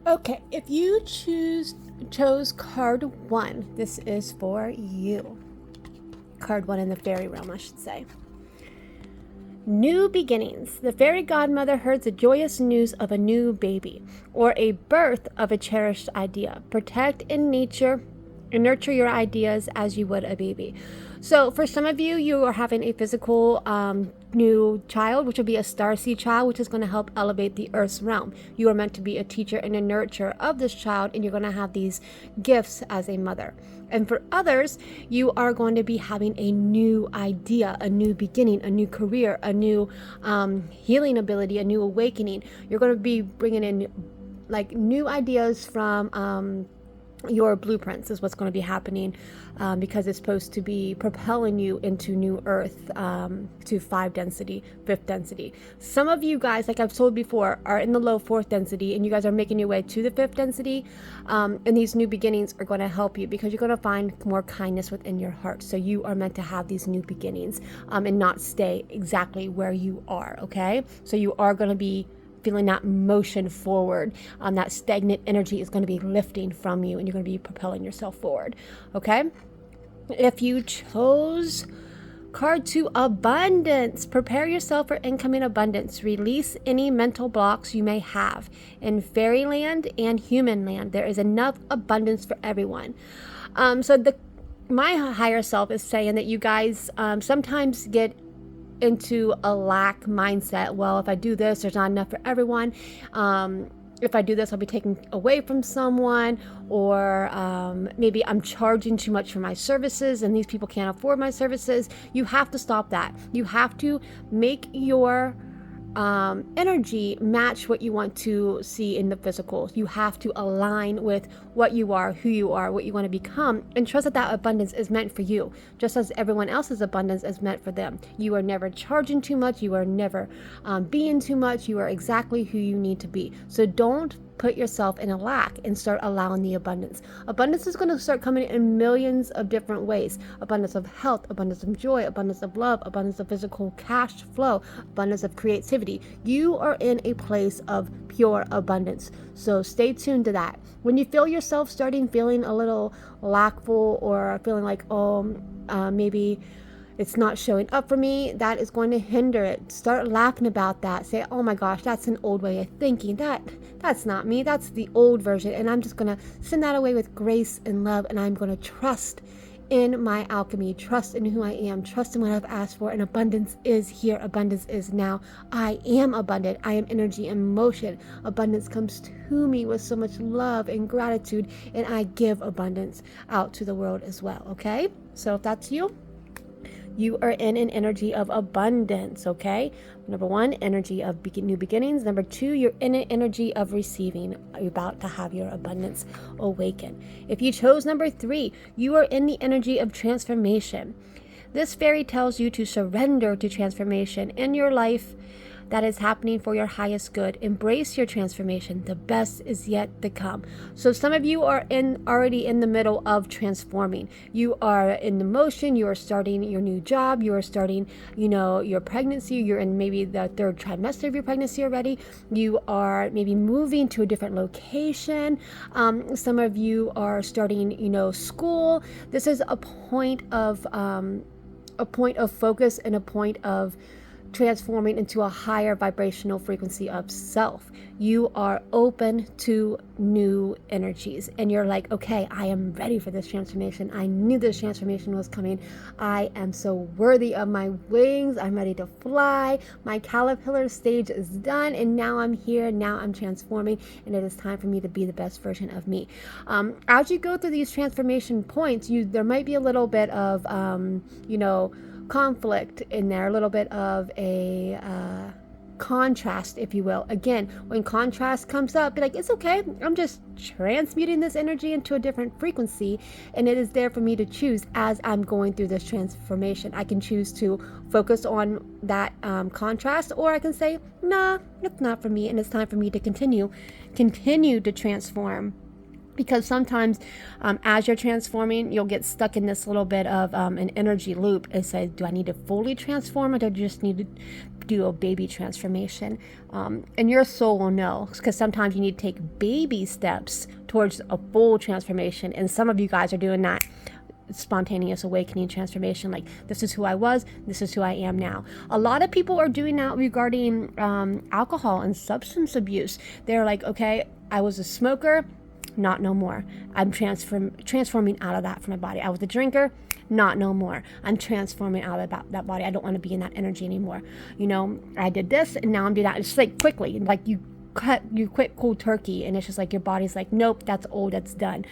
Okay, if you chose card 1, this is for you. Card 1 in the fairy realm, I should say. New beginnings. The fairy godmother heard the joyous news of a new baby or a birth of a cherished idea. Protect and nurture your ideas as you would a baby. So for some of you, you are having a physical new child, which will be a starseed child, which is going to help elevate the earth's realm. You are meant to be a teacher and a nurturer of this child, and you're going to have these gifts as a mother. And for others, you are going to be having a new idea, a new beginning, a new career, a new healing ability, a new awakening. You're going to be bringing in like new ideas from your blueprints is what's going to be happening, because it's supposed to be propelling you into new earth, to 5 density, 5th density. Some of you guys, like I've told before, are in the low 4th density, and you guys are making your way to the 5th density, and these new beginnings are going to help you because you're going to find more kindness within your heart. So you are meant to have these new beginnings, and not stay exactly where you are. Okay, so you are going to be feeling that motion forward. That stagnant energy is going to be lifting from you, and you're going to be propelling yourself forward. Okay, if you chose card 2, abundance, prepare yourself for incoming abundance. Release any mental blocks you may have. In fairyland and human land, there is enough abundance for everyone. So my higher self is saying that you guys sometimes get into a lack mindset. Well, if I do this, there's not enough for everyone. If I do this, I'll be taken away from someone, or maybe I'm charging too much for my services and these people can't afford my services. You have to stop that. You have to make your energy match what you want to see in the physical. You have to align with what you are, who you are, what you want to become, and trust that that abundance is meant for you, just as everyone else's abundance is meant for them. You are never charging too much. You are never being too much. You are exactly who you need to be. So don't put yourself in a lack and start allowing the abundance. Abundance is going to start coming in millions of different ways. Abundance of health, abundance of joy, abundance of love, abundance of physical cash flow, abundance of creativity. You are in a place of pure abundance. So stay tuned to that. When you feel yourself feeling a little lackful, or feeling like, maybe it's not showing up for me, that is going to hinder it. Start laughing about that. Say, oh my gosh, that's an old way of thinking. That's not me. That's the old version. And I'm just going to send that away with grace and love. And I'm going to trust in my alchemy, trust in who I am, trust in what I've asked for. And abundance is here. Abundance is now. I am abundant. I am energy and motion. Abundance comes to me with so much love and gratitude. And I give abundance out to the world as well. Okay? So if that's you, you are in an energy of abundance. Okay, number 1, energy of new beginnings. Number 2, you're in an energy of receiving. You're about to have your abundance awaken. If you chose number 3, you are in the energy of transformation. This fairy tells you to surrender to transformation in your life that is happening for your highest good. Embrace your transformation. The best is yet to come. So some of you are already in the middle of transforming. You are in the motion. You are starting your new job. You are starting, your pregnancy. You're in maybe the 3rd trimester of your pregnancy already. You are maybe moving to a different location. Some of you are starting, school. This is a point of focus and a point of transforming into a higher vibrational frequency of self. You are open to new energies, and you're like, okay, I am ready for this transformation. I knew this transformation was coming. I am so worthy of my wings. I'm ready to fly. My caterpillar stage is done, and now I'm here. Now I'm transforming, and it is time for me to be the best version of me. As you go through these transformation points, there might be a little bit of conflict in there, a little bit of a contrast, if you will. Again, when contrast comes up, be like, it's okay, I'm just transmuting this energy into a different frequency, and it is there for me to choose as I'm going through this transformation. I can choose to focus on that contrast, or I can say, nah, it's not for me, and it's time for me to continue to transform because sometimes as you're transforming, you'll get stuck in this little bit of an energy loop and say, do I need to fully transform, or do I just need to do a baby transformation? And your soul will know, because sometimes you need to take baby steps towards a full transformation. And some of you guys are doing that spontaneous awakening transformation, like, this is who I was, this is who I am now. A lot of people are doing that regarding alcohol and substance abuse. They're like, okay, I was a smoker, not no more. I'm transforming out of that for my body. I was a drinker, not no more. I'm transforming out of that body. I don't want to be in that energy anymore. You know, I did this and now I'm doing that. It's like quickly, like you quit cold turkey, and it's just like your body's like, nope, that's old, that's done.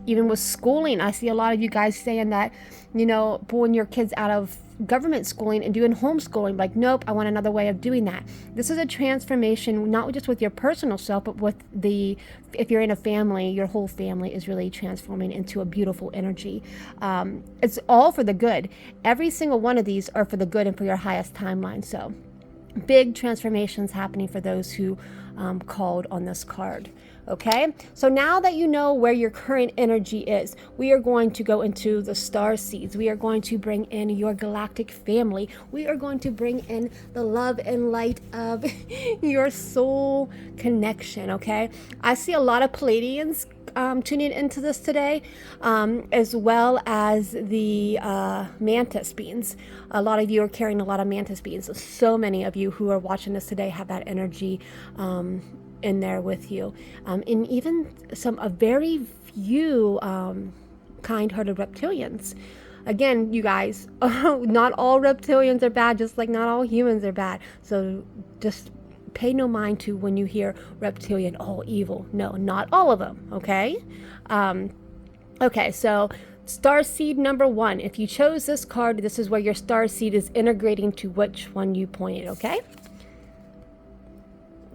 Even with schooling, I see a lot of you guys saying that, you know, pulling your kids out of government schooling and doing homeschooling, like, nope, I want another way of doing that. This is a transformation, not just with your personal self, but with if you're in a family, your whole family is really transforming into a beautiful energy. It's all for the good. Every single one of these are for the good and for your highest timeline. So big transformations happening for those who called on this card. Okay, so now that you know where your current energy is, we are going to go into the star seeds. We are going to bring in your galactic family. We are going to bring in the love and light of your soul connection. Okay, I see a lot of Pleiadians tuning into this today, as well as the mantis beings. A lot of you are carrying a lot of mantis beings. So many of you who are watching this today have that energy in there with you, and even a very few kind-hearted reptilians. Again, you guys, not all reptilians are bad, just like not all humans are bad. So just pay no mind to when you hear reptilian, oh, evil. No, not all of them, okay? Okay, so star seed number 1. If you chose this card, this is where your star seed is integrating to which one you pointed, okay?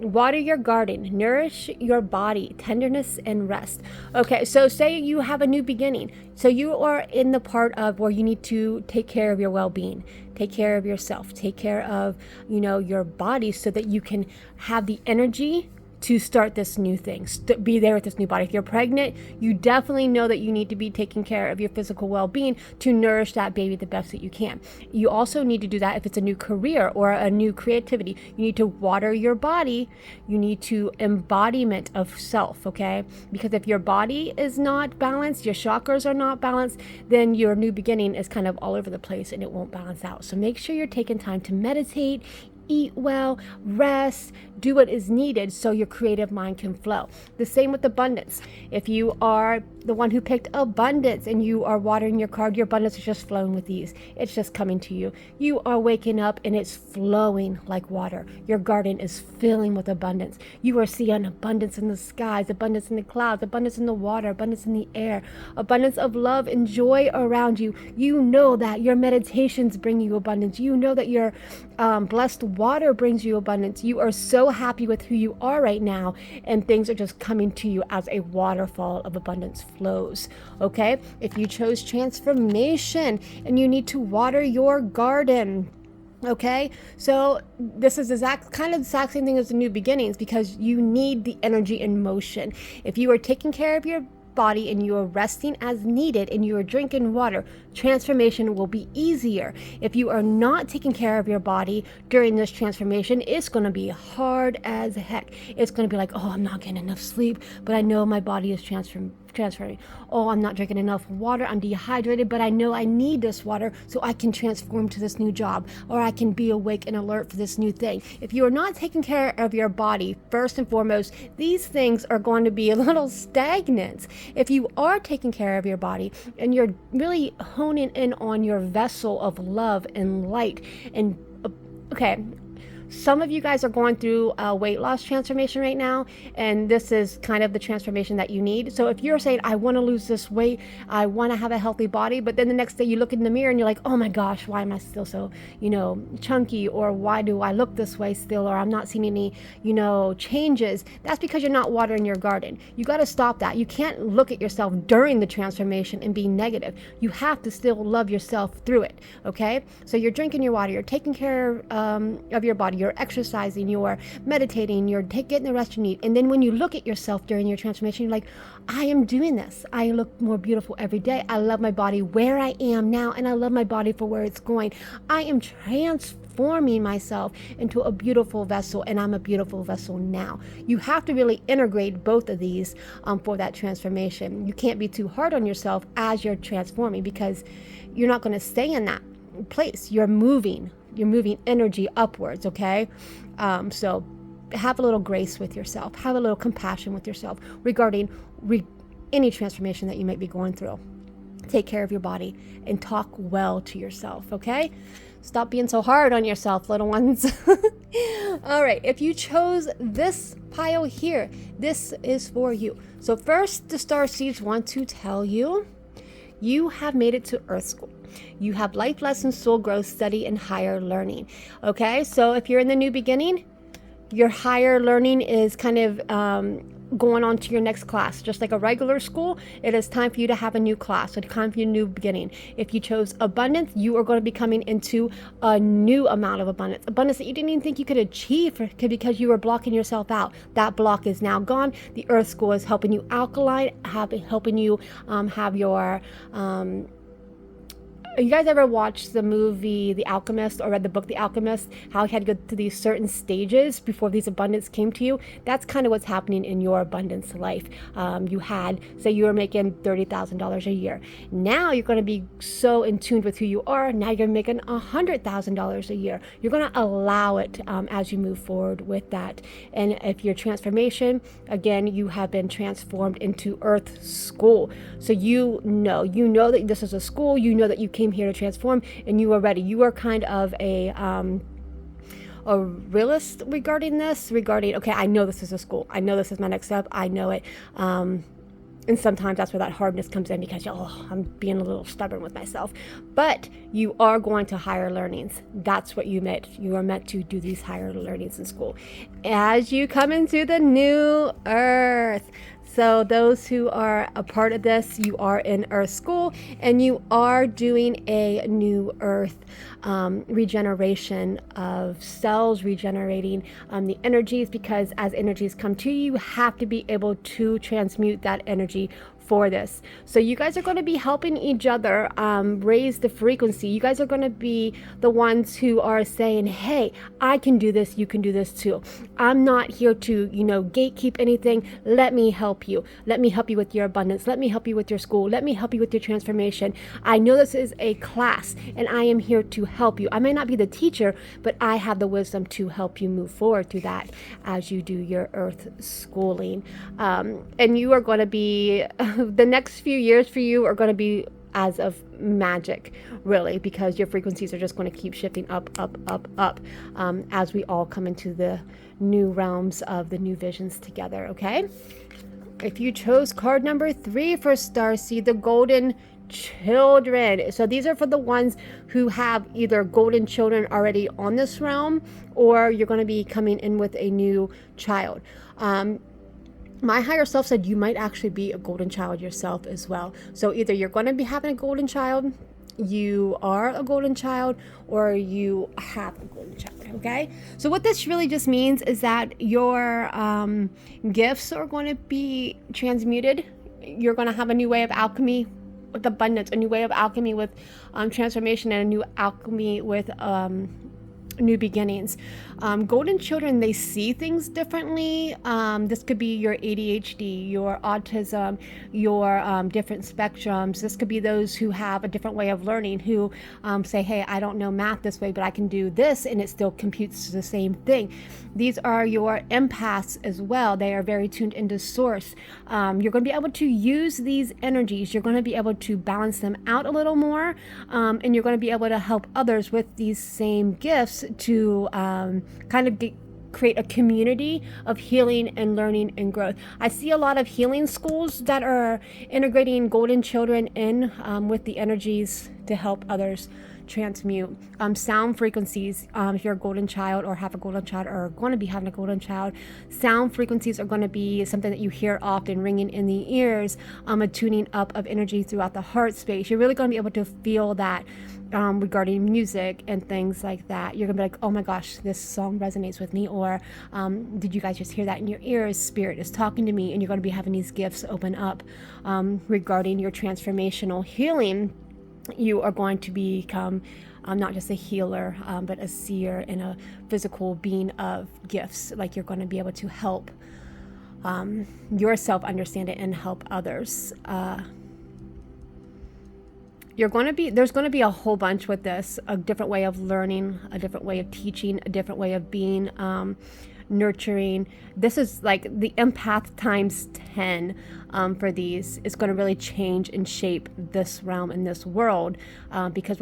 Water your garden, nourish your body, tenderness and rest. Okay, so say you have a new beginning. So you are in the part of where you need to take care of your well-being, take care of yourself, take care of, you know, your body, so that you can have the energy to start this new thing, be there with this new body. If you're pregnant, you definitely know that you need to be taking care of your physical well-being to nourish that baby the best that you can. You also need to do that if it's a new career or a new creativity. You need to water your body. You need to embodiment of self, okay? Because if your body is not balanced, your chakras are not balanced, then your new beginning is kind of all over the place and it won't balance out. So make sure you're taking time to meditate, eat well, rest, do what is needed so your creative mind can flow. The same with abundance. If you are the one who picked abundance and you are watering your card, your abundance is just flowing with ease. It's just coming to you. You are waking up and it's flowing like water. Your garden is filling with abundance. You are seeing abundance in the skies, abundance in the clouds, abundance in the water, abundance in the air, abundance of love and joy around you. You know that your meditations bring you abundance. You know that your blessed water brings you abundance. You are so happy with who you are right now, and things are just coming to you as a waterfall of abundance flows. Okay, if you chose transformation and you need to water your garden, okay, so this is kind of the exact same thing as the new beginnings, because you need the energy in motion. If you are taking care of your body and you are resting as needed and you are drinking water, transformation will be easier. If you are not taking care of your body during this transformation, it's going to be hard as heck. It's going to be like, oh, I'm not getting enough sleep, but I know my body is transferring. Oh, I'm not drinking enough water, I'm dehydrated, but I know I need this water so I can transform to this new job, or I can be awake and alert for this new thing. If you are not taking care of your body, first and foremost, these things are going to be a little stagnant. If you are taking care of your body and you're really honing in on your vessel of love and light, and okay, some of you guys are going through a weight loss transformation right now, and this is kind of the transformation that you need. So if you're saying, I want to lose this weight, I want to have a healthy body, but then the next day you look in the mirror and you're like, oh my gosh, why am I still so, chunky, or why do I look this way still, or I'm not seeing any, changes, that's because you're not watering your garden. You got to stop that. You can't look at yourself during the transformation and be negative. You have to still love yourself through it, okay? So you're drinking your water, you're taking care of your body, you're exercising, you're meditating, you're getting the rest you need. And then when you look at yourself during your transformation, you're like, I am doing this. I look more beautiful every day. I love my body where I am now, and I love my body for where it's going. I am transforming myself into a beautiful vessel, and I'm a beautiful vessel now. You have to really integrate both of these for that transformation. You can't be too hard on yourself as you're transforming, because you're not going to stay in that place. You're moving energy upwards. Okay. So have a little grace with yourself, have a little compassion with yourself regarding any transformation that you might be going through. Take care of your body and talk well to yourself. Okay. Stop being so hard on yourself, little ones. All right. If you chose this pile here, this is for you. So first, the star seeds want to tell you, you have made it to Earth School. You have life lessons, soul growth, study, and higher learning. Okay. So if you're in the new beginning, your higher learning is kind of going on to your next class. Just like a regular school, it is time for you to have a new class, a time for your new beginning. If you chose abundance, you are going to be coming into a new amount of abundance that you didn't even think you could achieve because you were blocking yourself out. That block is now gone. The Earth School is helping you alkaline, helping you have your you guys ever watched the movie The Alchemist or read the book The Alchemist? How he had to go to these certain stages before these abundance came to you? That's kind of what's happening in your abundance life. You had, say you were making $30,000 a year. Now you're going to be so in tune with who you are. Now you're making $100,000 a year. You're going to allow it as you move forward with that. And if your transformation, again, you have been transformed into Earth School. So you know that this is a school. You know that you came here to transform, and you are ready. You are kind of a realist regarding okay, I know this is a school. I know this is my next step. I know it. And sometimes that's where that hardness comes in, because I'm being a little stubborn with myself. But you are going to higher learnings. That's what you meant. You are meant to do these higher learnings in school as you come into the new Earth. So those who are a part of this, you are in Earth School, and you are doing a new Earth regeneration of cells, regenerating the energies, because as energies come to you, you have to be able to transmute that energy for this. So you guys are going to be helping each other raise the frequency. You guys are going to be the ones who are saying, hey, I can do this, you can do this too. I'm not here to, gatekeep anything. Let me help you. Let me help you with your abundance. Let me help you with your school. Let me help you with your transformation. I know this is a class, and I am here to help you. I may not be the teacher, but I have the wisdom to help you move forward through that as you do your Earth schooling. And you are going to be the next few years for you are going to be as of magic, really, because your frequencies are just going to keep shifting up as we all come into the new realms of the new visions together. Okay, if you chose card number 3 for Starseed, the Golden Children. So these are for the ones who have either golden children already on this realm, or you're going to be coming in with a new child. My higher self said you might actually be a golden child yourself as well. So either you're going to be having a golden child, you are a golden child, or you have a golden child. Okay, so what this really just means is that your gifts are going to be transmuted. You're going to have a new way of alchemy with abundance, a new way of alchemy with transformation, and a new alchemy with new beginnings. Golden children, they see things differently. This could be your ADHD, your autism, your different spectrums. This could be those who have a different way of learning, who say, hey, I don't know math this way, but I can do this, and it still computes the same thing. These are your empaths as well. They are very tuned into source. You're going to be able to use these energies. You're going to be able to balance them out a little more, and you're going to be able to help others with these same gifts to create a community of healing and learning and growth. I see a lot of healing schools that are integrating golden children in with the energies to help others transmute. Sound frequencies, if you're a golden child or have a golden child or are going to be having a golden child, sound frequencies are going to be something that you hear often ringing in the ears, a tuning up of energy throughout the heart space. You're really going to be able to feel that regarding music and things like that. You're gonna be like, oh my gosh, this song resonates with me, or did you guys just hear that in your ears? Spirit is talking to me. And you're going to be having these gifts open up regarding your transformational healing. You are going to become not just a healer, but a seer and a physical being of gifts. Like, you're going to be able to help yourself understand it and help others. There's going to be a whole bunch with this, a different way of learning, a different way of teaching, a different way of being, nurturing. This is like the empath times 10 for these. It's going to really change and shape this realm and this world, because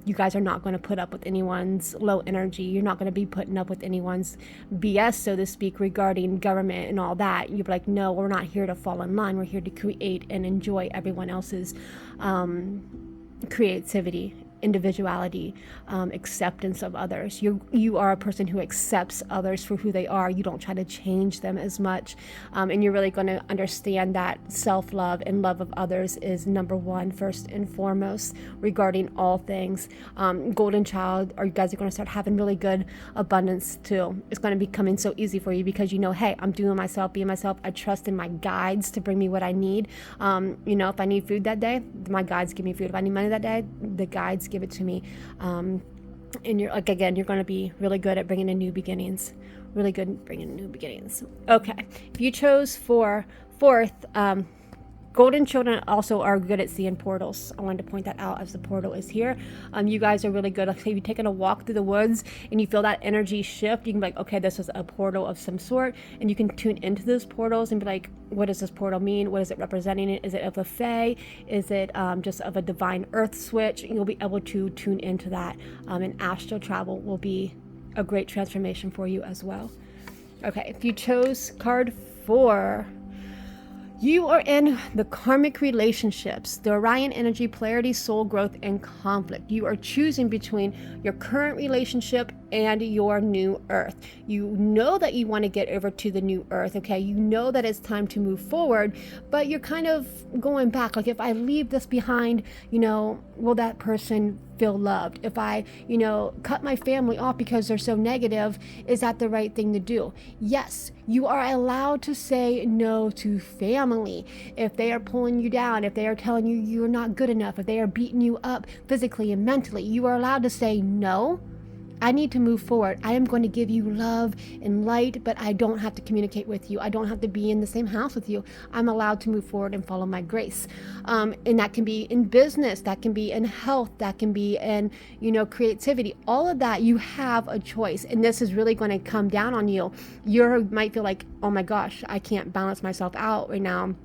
you guys are not going to put up with anyone's low energy. You're not going to be putting up with anyone's BS, so to speak, regarding government and all that. You're like, no, we're not here to fall in line. We're here to create and enjoy everyone else's creativity, individuality, acceptance of others. You are a person who accepts others for who they are. You don't try to change them as much, and you're really going to understand that self-love and love of others is number one, first and foremost, regarding all things. Golden child, or you guys are going to start having really good abundance too. It's going to be coming so easy for you because you know, hey, I'm doing myself, being myself. I trust in my guides to bring me what I need. If I need food that day, my guides give me food. If I need money that day, the guides give it to me. And you're like, again, you're going to be really good at bringing in new beginnings. Really good at bringing in new beginnings. Okay. If you chose fourth, golden children also are good at seeing portals. I wanted to point that out as the portal is here. You guys are really good. Like, say you're taking a walk through the woods and you feel that energy shift, you can be like, okay, this was a portal of some sort, and you can tune into those portals and be like, what does this portal mean? What is it representing? Is it of a fae? Is it just of a divine earth switch? You'll be able to tune into that, and astral travel will be a great transformation for you as well. Okay, if you chose card 4, you are in the karmic relationships, the Orion energy, polarity, soul growth, and conflict. You are choosing between your current relationship and your new earth. You know that you want to get over to the new earth, okay? You know that it's time to move forward, but you're kind of going back. Like, if I leave this behind, will that person feel loved? If I, cut my family off because they're so negative, is that the right thing to do? Yes, you are allowed to say no to family. If they are pulling you down, if they are telling you you're not good enough, if they are beating you up physically and mentally, you are allowed to say no. I need to move forward. I am going to give you love and light, but I don't have to communicate with you. I don't have to be in the same house with you. I'm allowed to move forward and follow my grace. And that can be in business, that can be in health, that can be in, creativity. All of that, you have a choice. And this is really going to come down on you. You might feel like, oh my gosh, I can't balance myself out right now.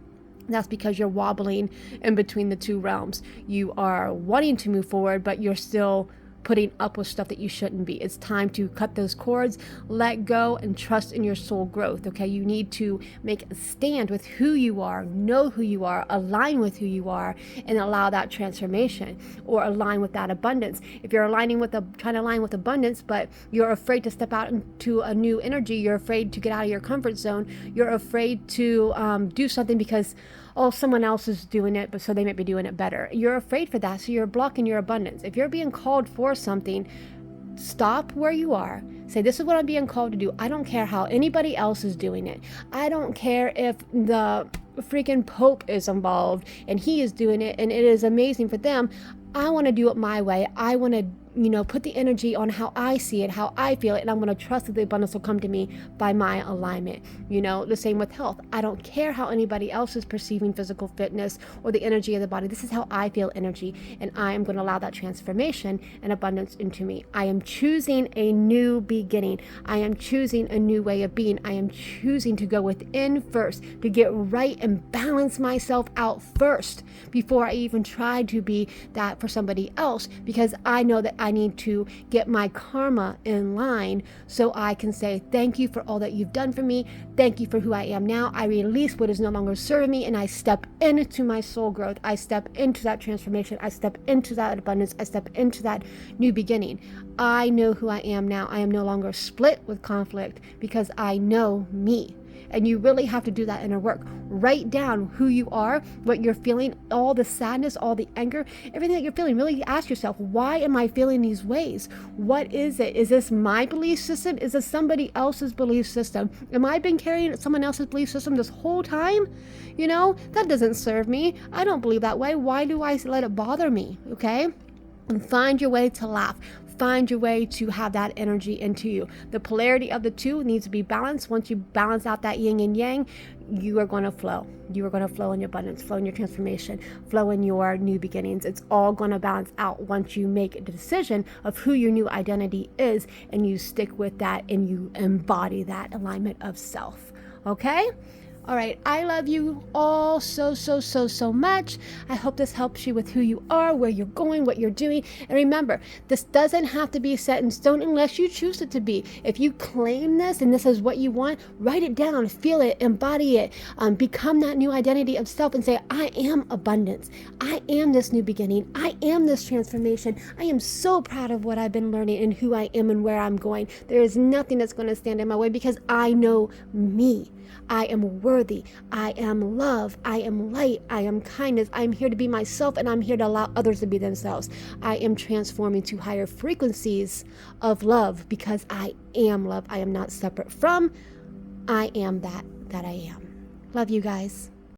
That's because you're wobbling in between the two realms. You are wanting to move forward, but you're still putting up with stuff that you shouldn't be. It's time to cut those cords, let go, and trust in your soul growth, okay? You need to make a stand with who you are, know who you are, align with who you are, and allow that transformation, or align with that abundance. If you're trying to align with abundance, but you're afraid to step out into a new energy, you're afraid to get out of your comfort zone, you're afraid to do something because someone else is doing it, but so they might be doing it better. You're afraid for that, so you're blocking your abundance. If you're being called for something, stop where you are. Say, this is what I'm being called to do. I don't care how anybody else is doing it. I don't care if the freaking Pope is involved and he is doing it and it is amazing for them. I want to do it my way. I want to put the energy on how I see it, how I feel it, and I'm going to trust that the abundance will come to me by my alignment. The same with health. I don't care how anybody else is perceiving physical fitness or the energy of the body. This is how I feel energy, and I am going to allow that transformation and abundance into me. I am choosing a new beginning. I am choosing a new way of being. I am choosing to go within first, to get right and balance myself out first before I even try to be that for somebody else, because I know that I need to get my karma in line so I can say, thank you for all that you've done for me. Thank you for who I am now. I release what is no longer serving me, and I step into my soul growth. I step into that transformation. I step into that abundance. I step into that new beginning. I know who I am now. I am no longer split with conflict because I know me. And you really have to do that inner work. Write down who you are, what you're feeling, all the sadness, all the anger, everything that you're feeling. Really ask yourself, why am I feeling these ways? What is it? Is this my belief system? Is this somebody else's belief system? Am I been carrying someone else's belief system this whole time? You know, that doesn't serve me. I don't believe that way. Why do I let it bother me? Okay? And find your way to laugh. Find your way to have that energy into you. The polarity of the two needs to be balanced. Once you balance out that yin and yang, you are going to flow. You are going to flow in your abundance, flow in your transformation, flow in your new beginnings. It's all going to balance out once you make a decision of who your new identity is, and you stick with that and you embody that alignment of self. Okay? All right, I love you all so much. I hope this helps you with who you are, where you're going, what you're doing. And remember, this doesn't have to be set in stone unless you choose it to be. If you claim this and this is what you want, write it down, feel it, embody it, become that new identity of self and say, I am abundance. I am this new beginning. I am this transformation. I am so proud of what I've been learning and who I am and where I'm going. There is nothing that's going to stand in my way because I know me. I am worthy. I am love. I am light. I am kindness. I am here to be myself, and I'm here to allow others to be themselves. I am transforming to higher frequencies of love because I am love. I am not separate from. I am that I am. Love you guys.